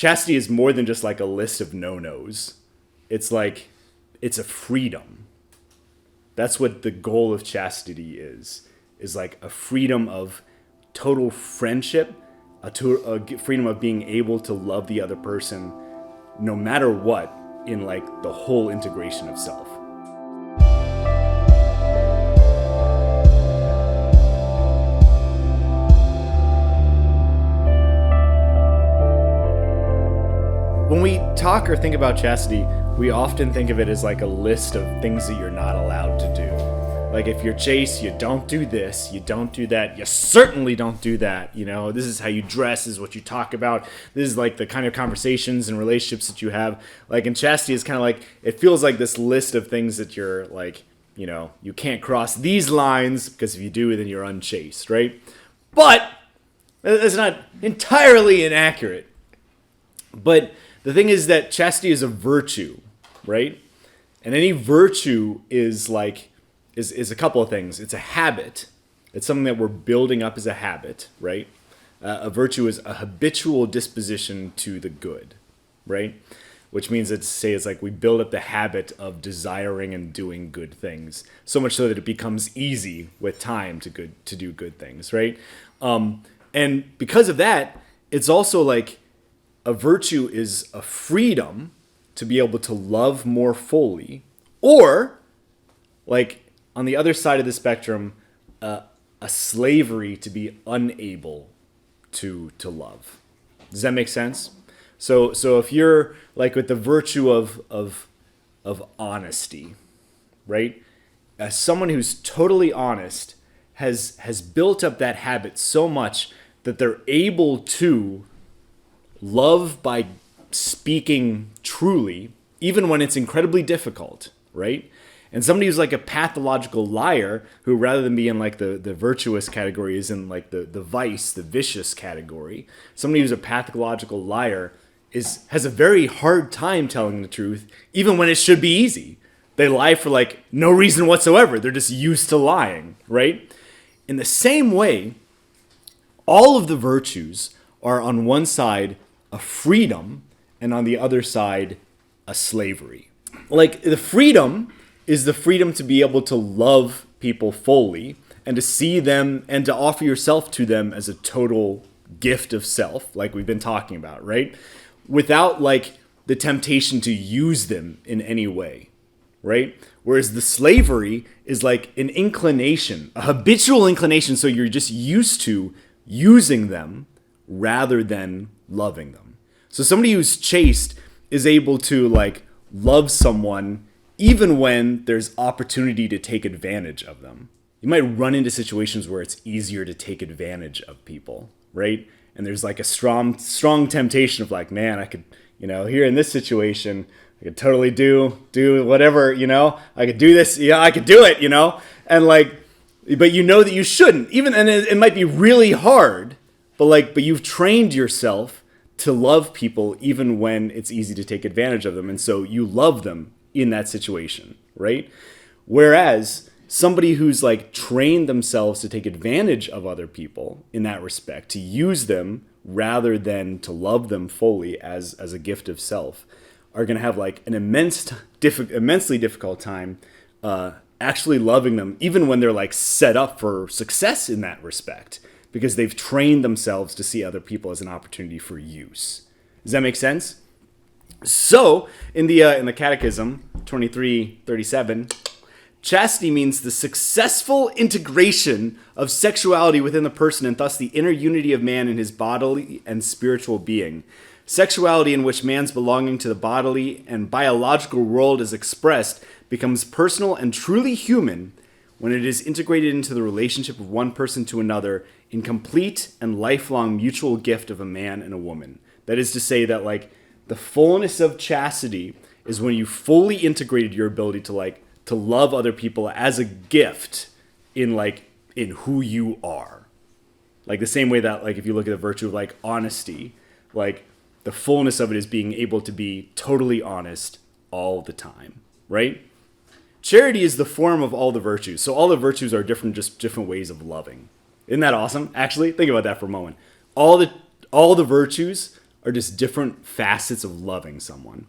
chastity is more than just like a list of no-nos. It's like, it's a freedom. That's what the goal of chastity is like a freedom of total friendship, a freedom of being able to love the other person no matter what, in like the whole integration of self. When we talk or think about chastity, we often think of it as like a list of things that you're not allowed to do. Like if you're chaste, you don't do this, you don't do that, you certainly don't do that. You know, this is how you dress, this is what you talk about. This is like the kind of conversations and relationships that you have. Like in chastity, it's kind of like, it feels like this list of things that you're like, you know, you can't cross these lines because if you do, then you're unchaste, right? But that's not entirely inaccurate. But the thing is that chastity is a virtue, right? And any virtue is like, is a couple of things. It's a habit. It's something that we're building up as a habit, right? A virtue is a habitual disposition to the good, right? Which means that, say, it's like we build up the habit of desiring and doing good things, so much so that it becomes easy with time to do good things, right? And because of that, it's also like a virtue is a freedom to be able to love more fully, or like on the other side of the spectrum, a slavery to be unable to love. Does that make sense? So if you're like with the virtue of honesty, right? As someone who's totally honest has built up that habit so much that they're able to love by speaking truly, even when it's incredibly difficult, right? And somebody who's like a pathological liar, who rather than be in like the virtuous category is in like the vice, the vicious category. Somebody who's a pathological liar has a very hard time telling the truth, even when it should be easy. They lie for like no reason whatsoever. They're just used to lying, right? In the same way, all of the virtues are on one side a freedom and on the other side a slavery. Like the freedom is the freedom to be able to love people fully and to see them and to offer yourself to them as a total gift of self, like we've been talking about, right? Without like the temptation to use them in any way, right? Whereas the slavery is like an inclination, a habitual inclination, so you're just used to using them rather than loving them. So somebody who's chaste is able to like love someone even when there's opportunity to take advantage of them. You might run into situations where it's easier to take advantage of people, right? And there's like a strong temptation of like, man, I could, you know, here in this situation, I could totally do whatever, you know, I could do this, yeah, I could do it, you know, and like, but you know that you shouldn't, even, and it might be really hard, but you've trained yourself to love people even when it's easy to take advantage of them, and so you love them in that situation, right? Whereas somebody who's like trained themselves to take advantage of other people in that respect, to use them rather than to love them fully as a gift of self, are going to have like an immensely difficult time actually loving them, even when they're like set up for success in that respect, because they've trained themselves to see other people as an opportunity for use. Does that make sense? So, in the Catechism, 2337, chastity means the successful integration of sexuality within the person and thus the inner unity of man in his bodily and spiritual being. Sexuality in which man's belonging to the bodily and biological world is expressed becomes personal and truly human when it is integrated into the relationship of one person to another in complete and lifelong mutual gift of a man and a woman. That is to say that like the fullness of chastity is when you fully integrated your ability to love other people as a gift in who you are. Like the same way that like if you look at the virtue of like honesty, like the fullness of it is being able to be totally honest all the time, right? Charity is the form of all the virtues. So all the virtues are different ways of loving. Isn't that awesome? Actually, think about that for a moment. All the virtues are just different facets of loving someone.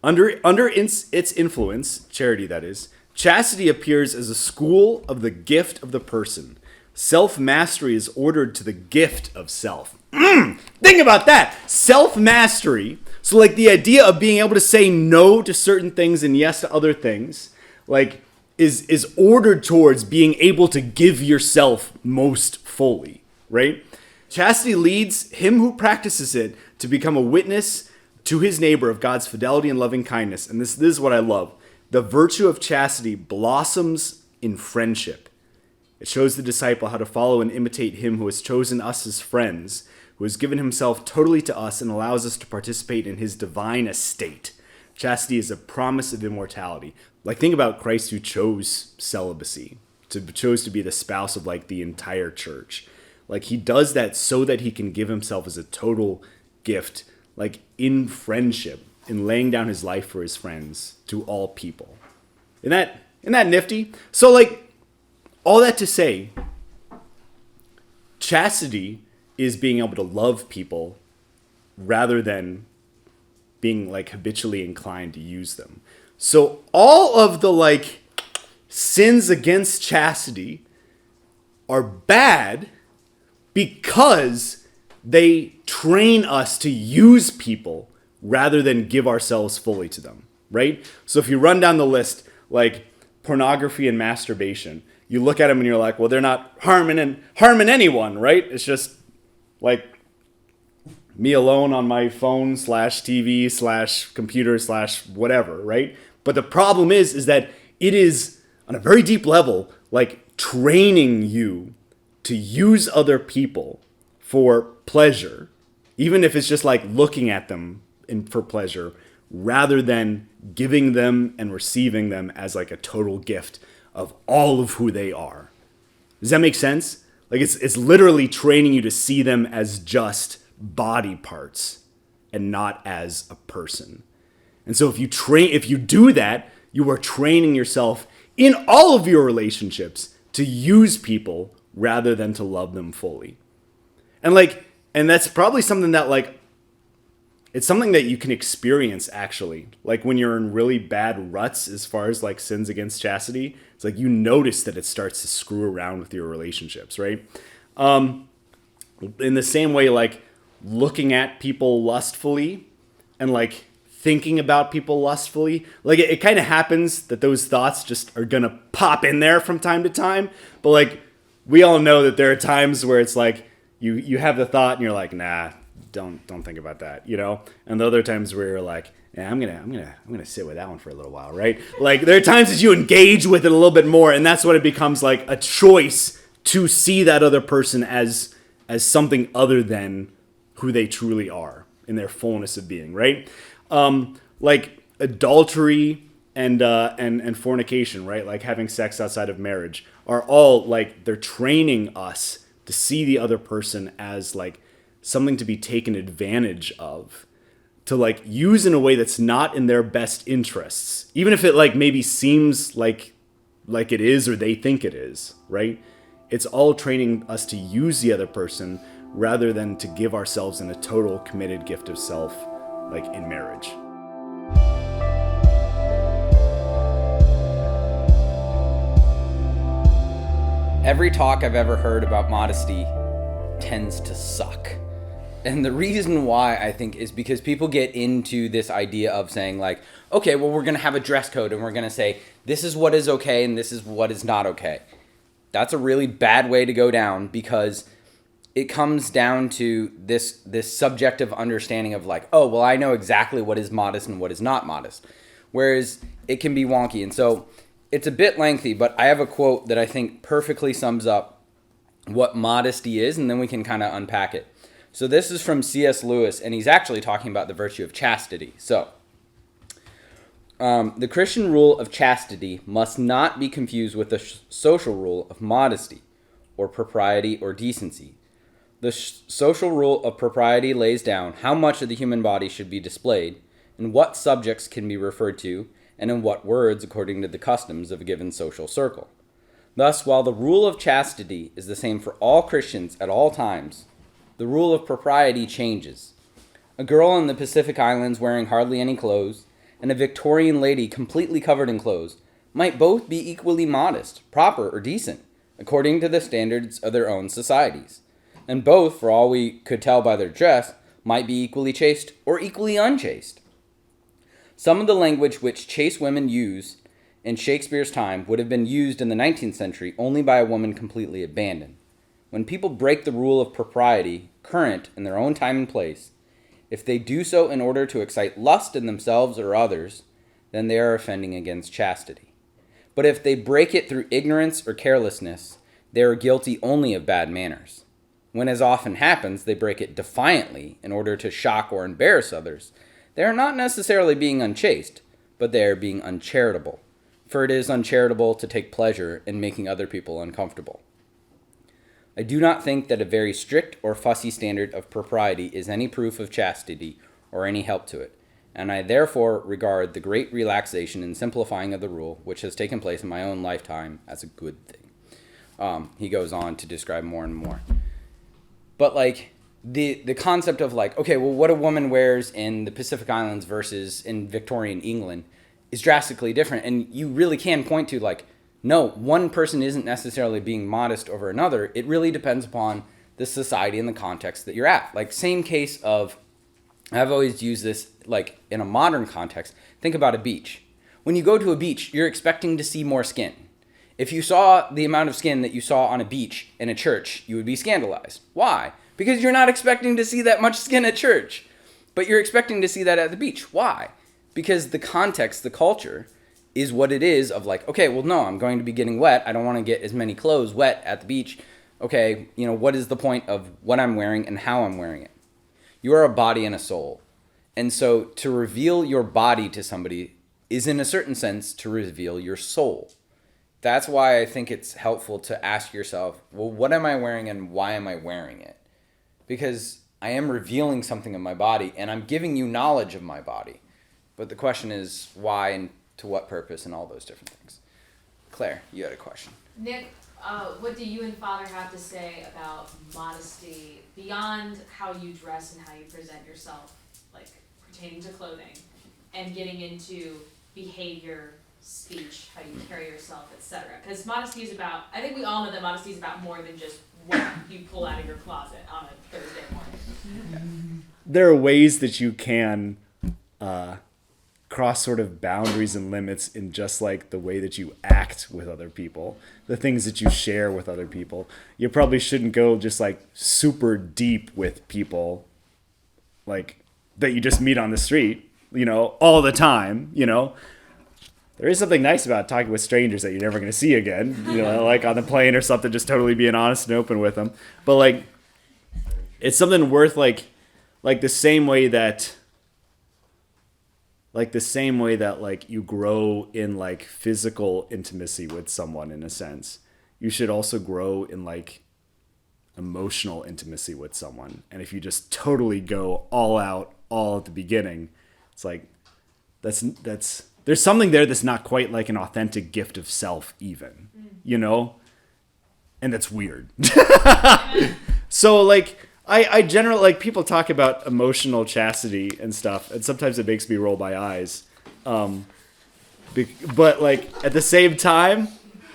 Under its influence, charity that is, chastity appears as a school of the gift of the person. Self-mastery is ordered to the gift of self. Think about that. Self-mastery. So like the idea of being able to say no to certain things and yes to other things, like is ordered towards being able to give yourself most fully, right? Chastity leads him who practices it to become a witness to his neighbor of God's fidelity and loving kindness. And this is what I love. The virtue of chastity blossoms in friendship. It shows the disciple how to follow and imitate him who has chosen us as friends, who has given himself totally to us and allows us to participate in his divine estate. Chastity is a promise of immortality. Like, think about Christ who chose celibacy, chose to be the spouse of like the entire church. Like, he does that so that he can give himself as a total gift, like in friendship, in laying down his life for his friends to all people. Isn't that nifty? So like, all that to say, chastity is being able to love people rather than being like habitually inclined to use them. So all of the like sins against chastity are bad because they train us to use people rather than give ourselves fully to them, right? So if you run down the list, like pornography and masturbation, you look at them and you're like, well, they're not harming anyone, right? It's just like me alone on my phone /TV /computer /whatever, right? But the problem is that it is on a very deep level, like training you to use other people for pleasure, even if it's just like looking at them for pleasure, rather than giving them and receiving them as like a total gift of all of who they are. Does that make sense? Like it's literally training you to see them as just body parts and not as a person. And so if you do that, you are training yourself in all of your relationships to use people rather than to love them fully. And that's probably something that like, it's something that you can experience actually. Like when you're in really bad ruts as far as like sins against chastity, it's like you notice that it starts to screw around with your relationships, right? In the same way, like looking at people lustfully and like thinking about people lustfully, like it kind of happens that those thoughts just are gonna pop in there from time to time. But like we all know that there are times where it's like you have the thought and you're like, nah, don't think about that, you know? And the other times where you're like, yeah, I'm gonna sit with that one for a little while, right? Like there are times that you engage with it a little bit more, and that's when it becomes like a choice to see that other person as something other than who they truly are in their fullness of being, right? Like adultery and fornication, right? Like having sex outside of marriage are all like, they're training us to see the other person as like something to be taken advantage of, to like use in a way that's not in their best interests, even if it like maybe seems like it is or they think it is, right? It's all training us to use the other person rather than to give ourselves in a total committed gift of self, like in marriage. Every talk I've ever heard about modesty tends to suck. And the reason why, I think, is because people get into this idea of saying like, okay, well, we're going to have a dress code and we're going to say, this is what is okay and this is what is not okay. That's a really bad way to go down, because it comes down to this subjective understanding of like, oh, well, I know exactly what is modest and what is not modest. Whereas it can be wonky. And so it's a bit lengthy, but I have a quote that I think perfectly sums up what modesty is, and then we can kind of unpack it. So this is from C.S. Lewis, and he's actually talking about the virtue of chastity. So, the Christian rule of chastity must not be confused with the social rule of modesty, or propriety, or decency. The social rule of propriety lays down how much of the human body should be displayed, and what subjects can be referred to, and in what words according to the customs of a given social circle. Thus, while the rule of chastity is the same for all Christians at all times, the rule of propriety changes. A girl in the Pacific Islands wearing hardly any clothes, and a Victorian lady completely covered in clothes might both be equally modest, proper, or decent, according to the standards of their own societies. And both, for all we could tell by their dress, might be equally chaste or equally unchaste. Some of the language which chaste women used in Shakespeare's time would have been used in the 19th century only by a woman completely abandoned. When people break the rule of propriety current in their own time and place, if they do so in order to excite lust in themselves or others, then they are offending against chastity. But if they break it through ignorance or carelessness, they are guilty only of bad manners. When, as often happens, they break it defiantly in order to shock or embarrass others, they are not necessarily being unchaste, but they are being uncharitable. For it is uncharitable to take pleasure in making other people uncomfortable. I do not think that a very strict or fussy standard of propriety is any proof of chastity or any help to it, and I therefore regard the great relaxation and simplifying of the rule which has taken place in my own lifetime as a good thing. He goes on to describe more and more. But like the concept of like, okay, well, what a woman wears in the Pacific Islands versus in Victorian England is drastically different, and you really can point to like, no, one person isn't necessarily being modest over another. It really depends upon the society and the context that you're at. Like, same case of, I've always used this like in a modern context. Think about a beach. When you go to a beach, you're expecting to see more skin. If you saw the amount of skin that you saw on a beach in a church, you would be scandalized. Why? Because you're not expecting to see that much skin at church, but you're expecting to see that at the beach. Why? Because the context, the culture, is what it is of like, okay, well, no, I'm going to be getting wet. I don't want to get as many clothes wet at the beach. Okay, what is the point of what I'm wearing and how I'm wearing it? You are a body and a soul. And so to reveal your body to somebody is in a certain sense to reveal your soul. That's why I think it's helpful to ask yourself, well, what am I wearing and why am I wearing it? Because I am revealing something of my body and I'm giving you knowledge of my body. But the question is why and to what purpose and all those different things. Claire, you had a question. Nick, what do you and Father have to say about modesty beyond how you dress and how you present yourself, like pertaining to clothing, and getting into behavior, speech, how you carry yourself, etc.? Because modesty is about, I think we all know that modesty is about more than just what you pull out of your closet on a Thursday morning. There are ways that you can cross sort of boundaries and limits in just like the way that you act with other people, the things that you share with other people. You probably shouldn't go just like super deep with people like that you just meet on the street, all the time, There is something nice about talking with strangers that you're never going to see again, like on the plane or something, just totally being honest and open with them. But like, it's something worth like the same way that like you grow in like physical intimacy with someone in a sense, you should also grow in like emotional intimacy with someone. And if you just totally go all out, all at the beginning, it's like, that's there's something there that's not quite like an authentic gift of self even, and that's weird. So like, I generally, like, people talk about emotional chastity and stuff, and sometimes it makes me roll my eyes. But, like, at the same time,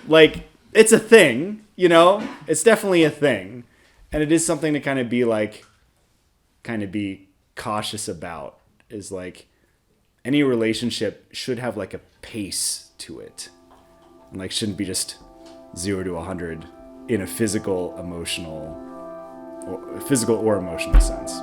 like, it's a thing, It's definitely a thing. And it is something to kind of be cautious about, is, like, any relationship should have, like, a pace to it. And, like, shouldn't be just 0 to 100 in a physical or emotional sense.